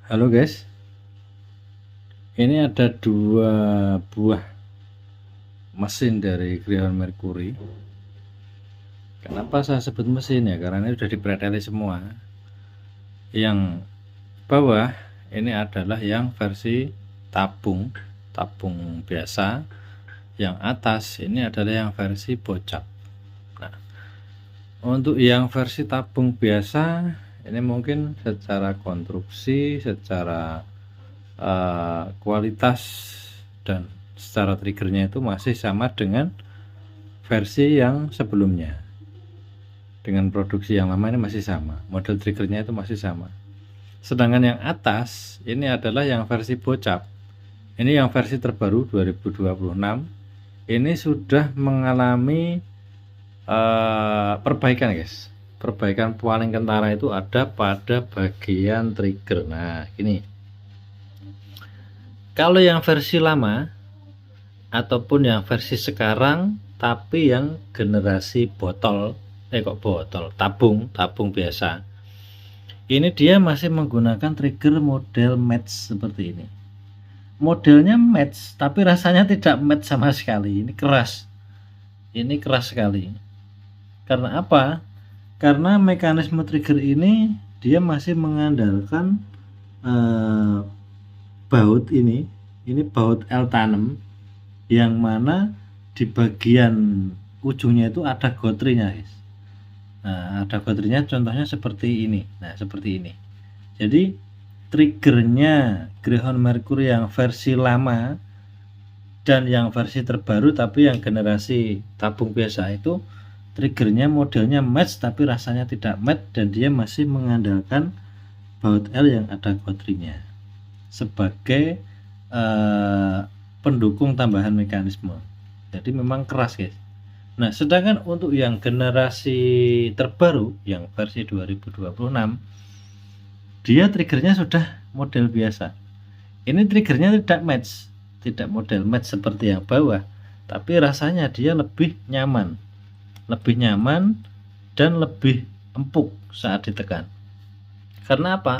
Halo guys, ini ada dua buah mesin dari Grihon Mercury. Kenapa saya sebut mesin ya? Karena ini sudah dipreteli semua. Yang bawah ini adalah yang versi tabung biasa. Yang atas ini adalah yang versi bocap. Nah, untuk yang versi tabung biasa ini mungkin secara konstruksi, secara kualitas dan secara triggernya itu masih sama dengan versi yang sebelumnya. Dengan produksi yang lama ini masih sama, model triggernya itu masih sama. Sedangkan yang atas ini adalah yang versi bocap. Ini yang versi terbaru 2026. Ini sudah mengalami perbaikan guys. Perbaikan paling kentara itu ada pada bagian trigger. Nah ini, kalau yang versi lama ataupun yang versi sekarang tapi yang generasi tabung biasa, ini dia masih menggunakan trigger model match seperti ini. Modelnya match tapi rasanya tidak match sama sekali. Ini keras sekali. Karena apa? Karena mekanisme trigger ini dia masih mengandalkan baut ini baut L tanam, yang mana di bagian ujungnya itu ada gotrinya guys. Nah, ada gotrinya, contohnya seperti ini. Nah, seperti ini. Jadi triggernya Grihon Mercury yang versi lama dan yang versi terbaru tapi yang generasi tabung biasa itu triggernya modelnya match tapi rasanya tidak match, dan dia masih mengandalkan baut L yang ada gotrinya sebagai pendukung tambahan mekanisme. Jadi memang keras guys. Nah, sedangkan untuk yang generasi terbaru yang versi 2026, dia triggernya sudah model biasa. Ini triggernya tidak model match seperti yang bawah, tapi rasanya dia lebih nyaman dan lebih empuk saat ditekan. Karena apa?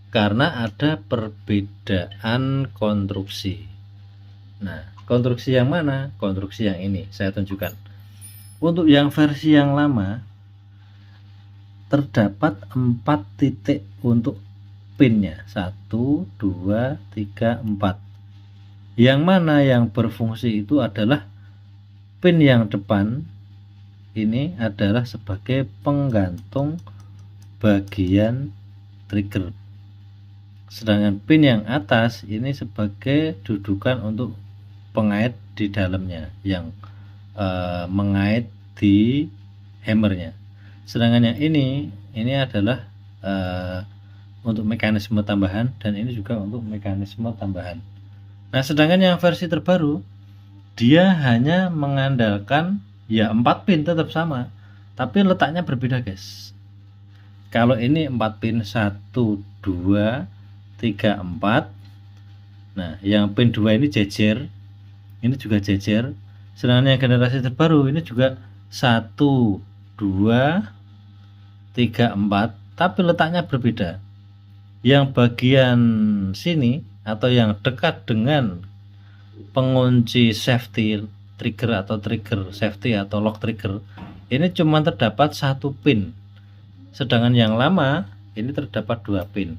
Karena ada perbedaan konstruksi. Nah, konstruksi yang mana? Konstruksi yang ini saya tunjukkan. Untuk yang versi yang lama terdapat 4 titik untuk pinnya, 1, 2, 3, 4. Yang mana yang berfungsi itu adalah pin yang depan ini adalah sebagai penggantung bagian trigger, sedangkan pin yang atas ini sebagai dudukan untuk pengait di dalamnya yang mengait di hammernya. Sedangkan yang ini adalah untuk mekanisme tambahan, dan ini juga untuk mekanisme tambahan. Nah, sedangkan yang versi terbaru dia hanya mengandalkan ya 4 pin tetap sama, tapi letaknya berbeda guys. Kalau ini 4 pin 1, 2, 3, 4. Nah, yang pin 2 ini jejer, ini juga jejer. Sedangkan yang generasi terbaru ini juga 1, 2, 3, 4, tapi letaknya berbeda. Yang bagian sini atau yang dekat dengan pengunci safety trigger atau trigger safety atau lock trigger ini cuma terdapat 1 pin. Sedangkan yang lama ini terdapat 2 pin.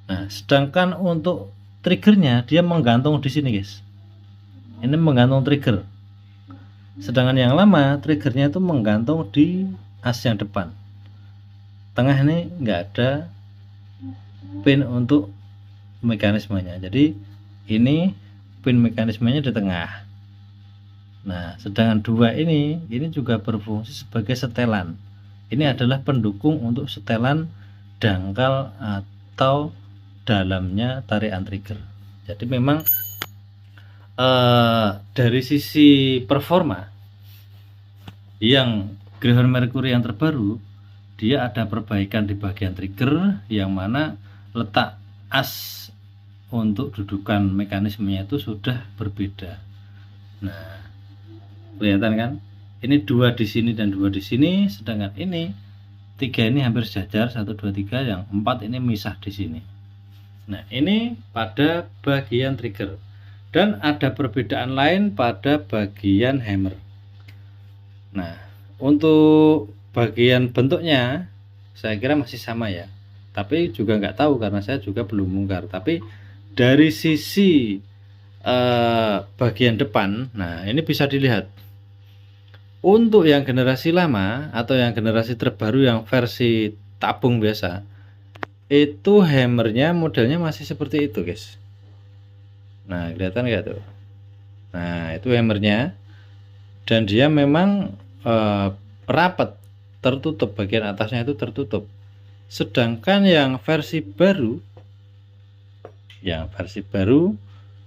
Nah, sedangkan untuk triggernya dia menggantung di sini guys. Ini menggantung trigger. Sedangkan yang lama triggernya itu menggantung di as yang depan. Tengah ini enggak ada pin untuk mekanismenya. Jadi ini pin mekanismenya di tengah. Nah, sedangkan 2 ini juga berfungsi sebagai setelan. Ini adalah pendukung untuk setelan dangkal atau dalamnya tarikan trigger. Jadi memang dari sisi performa yang Grihon Mercury yang terbaru dia ada perbaikan di bagian trigger, yang mana letak as untuk dudukan mekanismenya itu sudah berbeda. Nah, kelihatan kan? Ini 2 di sini dan 2 di sini, sedangkan ini 3 ini hampir sejajar, 1, 2, 3, yang 4 ini misah di sini. Nah, ini pada bagian trigger. Dan ada perbedaan lain pada bagian hammer. Nah, untuk bagian bentuknya saya kira masih sama ya. Tapi juga nggak tahu karena saya juga belum bongkar. Tapi dari sisi bagian depan, nah ini bisa dilihat. Untuk yang generasi lama atau yang generasi terbaru yang versi tabung biasa, itu hammernya modelnya masih seperti itu guys. Nah, kelihatan nggak tuh? Nah, itu hammernya, dan dia memang rapat, tertutup, bagian atasnya itu tertutup. Sedangkan yang versi baru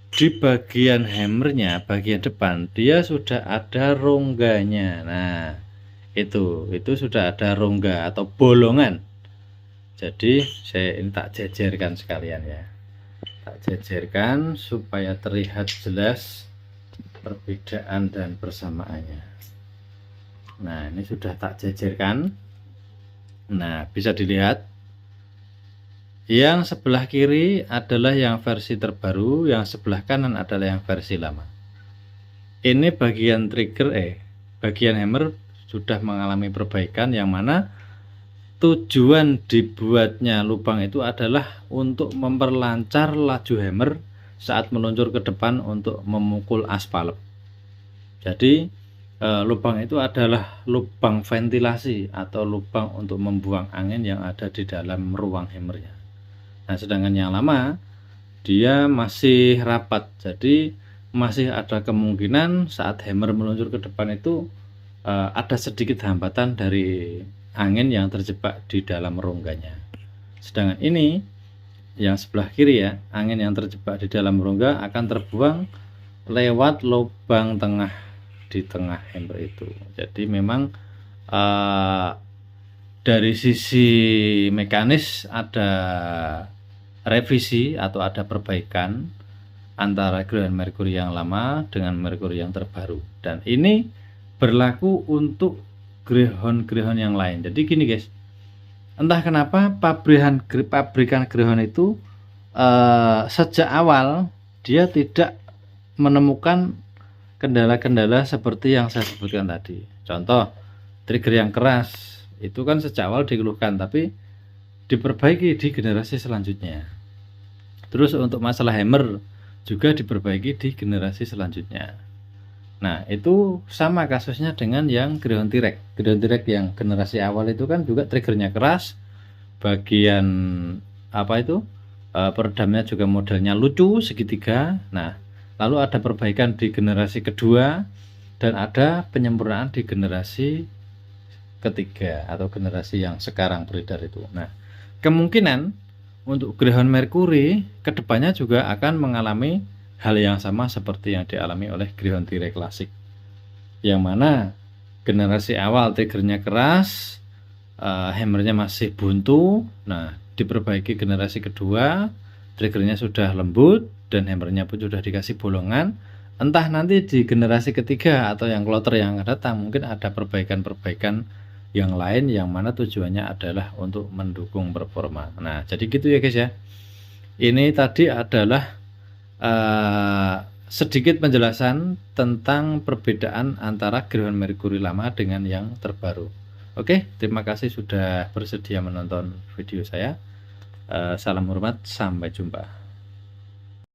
di bagian hammernya, bagian depan, dia sudah ada rongganya. Nah, itu sudah ada rongga atau bolongan. Jadi saya ini tak jejerkan sekalian ya, tak jejerkan supaya terlihat jelas perbedaan dan persamaannya. Nah, ini sudah tak jejerkan. Nah, bisa dilihat yang sebelah kiri adalah yang versi terbaru, yang sebelah kanan adalah yang versi lama. Ini bagian trigger bagian hammer sudah mengalami perbaikan, yang mana tujuan dibuatnya lubang itu adalah untuk memperlancar laju hammer saat meluncur ke depan untuk memukul aspal. Jadi lubang itu adalah lubang ventilasi atau lubang untuk membuang angin yang ada di dalam ruang hammernya. Nah, sedangkan yang lama dia masih rapat, jadi masih ada kemungkinan saat hammer meluncur ke depan itu ada sedikit hambatan dari angin yang terjebak di dalam rongganya. Sedangkan ini yang sebelah kiri ya, angin yang terjebak di dalam rongga akan terbuang lewat lubang tengah di tengah hammer itu. Jadi memang dari sisi mekanis ada revisi atau ada perbaikan antara Grehon Mercury yang lama dengan Mercury yang terbaru, dan ini berlaku untuk Grehon yang lain. Jadi gini guys, entah kenapa pabrikan Grehon itu sejak awal dia tidak menemukan kendala-kendala seperti yang saya sebutkan tadi. Contoh, trigger yang keras itu kan sejak awal dikeluhkan, tapi diperbaiki di generasi selanjutnya. Terus untuk masalah hammer juga diperbaiki di generasi selanjutnya. Nah, itu sama kasusnya dengan yang Grehon T-Rex. Grehon T-Rex yang generasi awal itu kan juga triggernya keras, bagian peredamnya juga modelnya lucu segitiga. Nah, lalu ada perbaikan di generasi kedua dan ada penyempurnaan di generasi ketiga atau generasi yang sekarang beredar itu. Nah, kemungkinan untuk Grehon Mercury kedepannya juga akan mengalami hal yang sama seperti yang dialami oleh Grehon T-Rex klasik, yang mana generasi awal triggernya keras, hammernya masih buntu. Nah, diperbaiki generasi kedua, triggernya sudah lembut dan hammernya pun sudah dikasih bolongan. Entah nanti di generasi ketiga atau yang kloter yang akan datang mungkin ada perbaikan-perbaikan yang lain, yang mana tujuannya adalah untuk mendukung performa. Nah, jadi gitu ya guys ya. Ini tadi adalah sedikit penjelasan tentang perbedaan antara Grehon Mercury lama dengan yang terbaru. Oke, terima kasih sudah bersedia menonton video saya. Salam hormat, sampai jumpa.